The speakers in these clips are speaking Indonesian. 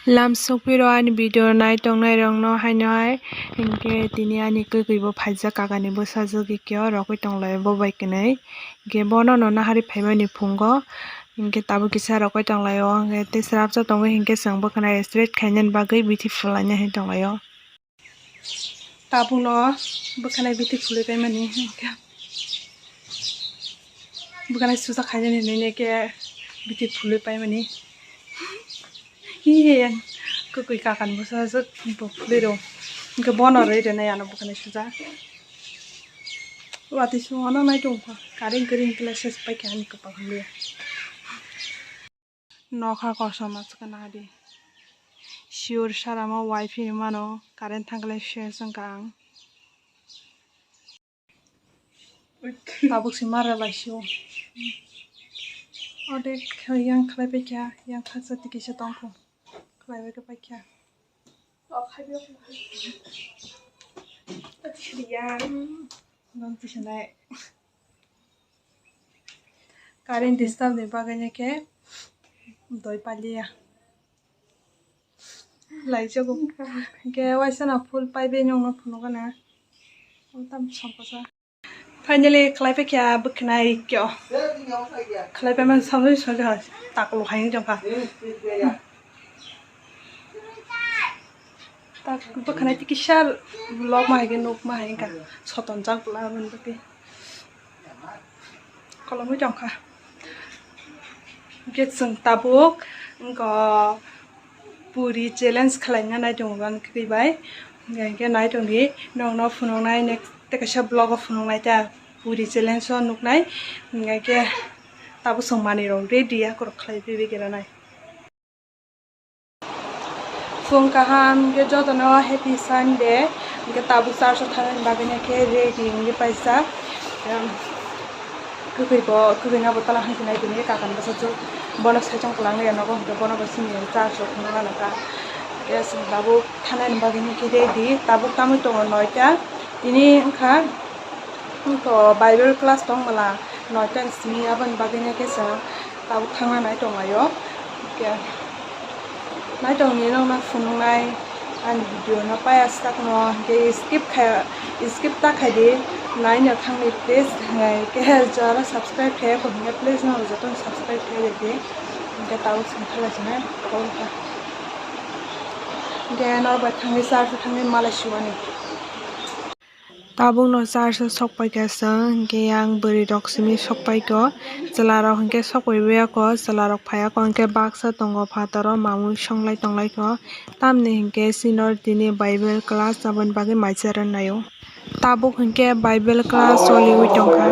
Lamsokpiro ani video nai tongnai rongno hainoi hingke tini ani kuikuibo phaijak kakani bwsajak kyo rokoi tonglai bo bai kanai hingke bono no nahari phaimani phungo hingke tabuk kisa rokoi tonglaio hingke tei srabsa tongo hingke chwng bwkhwnai straight khainani bagui bithi fulaina hai tonglaio tabuk no bwkhwnai bithi fulai paimani hingke bwkhwnai susa khainani hinui ke bithi fulai paimani hiye kukui kakan bwsajak bo fulai ro hingke bono rei rwnai ano bwkhwnai suja wati sungo nai tongkha karing karing classes paikha ani kapak hangya nokha kosom achkana di sure saramo wifi mano current thanglai share jangka ang tabuk si mara laisio ode yang khlai paikha yang khasa tikisa tongkho khlai bai paikha o khaibyo non tisanai current disturb ni bagai ke doi palia laijago ke waisana full paibe nyongno phuno kana tam sampasa finally khlai paikha bwkhnai kyo khlai paiman samjoi soja taklo haing jongkha tak bwkhnai tikisa vlog ma haige nok ma haing ka soton jak bla bunduki kolomoi jongkha get sung tabuk ko puri challenge khlaina nai tongban kribai ke nai tongdi nongno phunongnai next tekasa vlog phunongnai ta puri challenge o nuknai ke tabu songmani rong ready ya korok khlai bibi geranai phung kaham ke jotono happy sunday ke tabu charge thanai bagene ke ready ngi paisa kukuina botala hansinai tini kakan basa bono sajong pulang ya nogo ke bono basini charge khunga naka yes tabu thanai bagene ke ready tabu tamu tongo noita ini ungkha ko bible class tongmala noita sini aban bagene ke sa tabu thangna nai tongayo ke nai tongni nongna phunungnai an video na paya stak no ke skip ta khaidi nai na thangni please ngai ke jara subscribe khe ko hne please na joto subscribe khe de ke taw sinthala jina ko ka de na ba thangi sar thangi malasiwani tabuk no charge sokpai ka sang ke yang buri roksimi sokpai ko chalarok hingke sokpai beya ko chalarok phaya ko hingke baksa tongo phataro mamung songlai tonglai ko tamni hingke sinor tini bible class aboni bagi maichara naio tabuk hingke bible class choliwi tongkha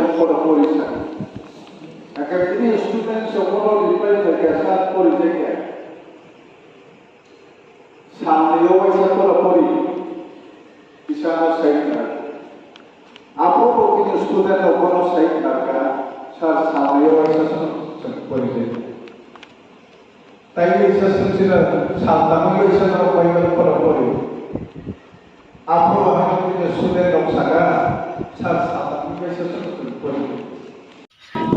Apa mungkin student atau kono saya mereka saat sama yang saya seperti tapi saya sendiri saat tamu yang saya lakukan pada apa mungkin student atau saya saat tamu yang saya seperti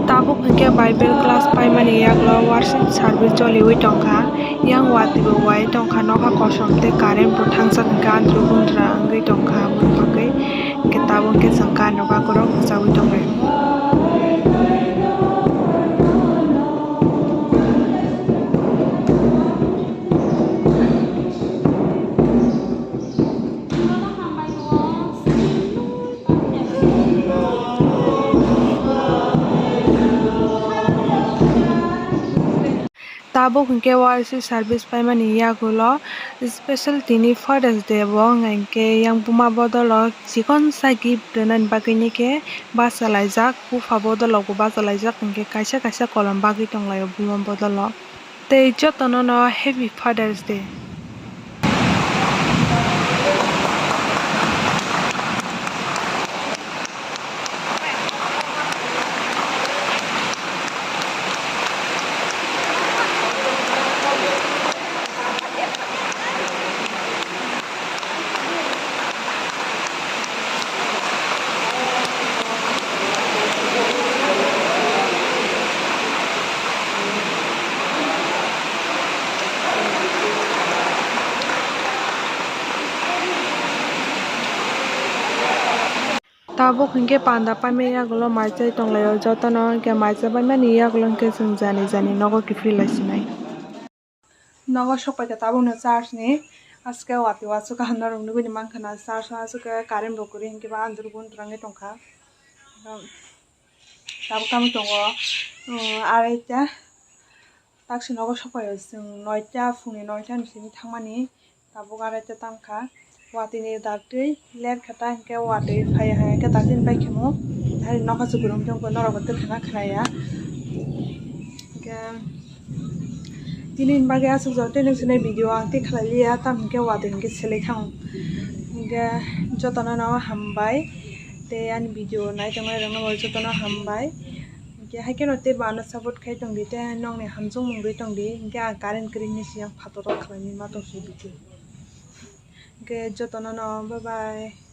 tabuk hingke bible class paimani yaklo worship service choliwi tongkha yang watibo wai tongkha nokha kosom te current bo thangsak hingke andro bundra angui tongkha bumbakai ke tabuk ke sangka noka korok chawi tongai tabuk hingke worship service paimani yagulo special tini Father's Day bo hingke yang buma bodolo chikon sa gift rwnan bagui ke bachalaijak bufa bodolo bo bachalaijak hingke kaisa kaisa kolom bagui tonglaio buma bodolo tei jotono no happy Father's Day tabuk hingke panda paime yagulo maicai tonglaio joto no hingke maicai paimani yagulo hingke chwng jani jani nogo kifri laisinai. Nogo sopai ka tabuk no church ni aske wati wasu ka norok nugui ni mankha na church o asuk current bo kwri hingke ba andro bondro rangai tongkha. Tabuk tamo tongo araita taksi nogo sopai chwng 9ta phungni 9ta ni simi thangmani tabuk araita tamkha wati ni daktui lerkhata hingke wati phai hai hingke daktui ni baikhamu hari nokha chukurum jongkha norok bo twkhana khlaiya hingke tini ni bagui asukjak tei nung sinai video ang tik khlailiya tam hingke wati hingke selai thang hingke joto no hambai tei ani video naitongnai rok no joto no hambai hingke haike no tei bo ano support khai tongdi tei nog ni hamjak mungdui tongdi hingke ang current kwri ni siyang phator o khlaimani ma tongsi video hingke joto no bye bye.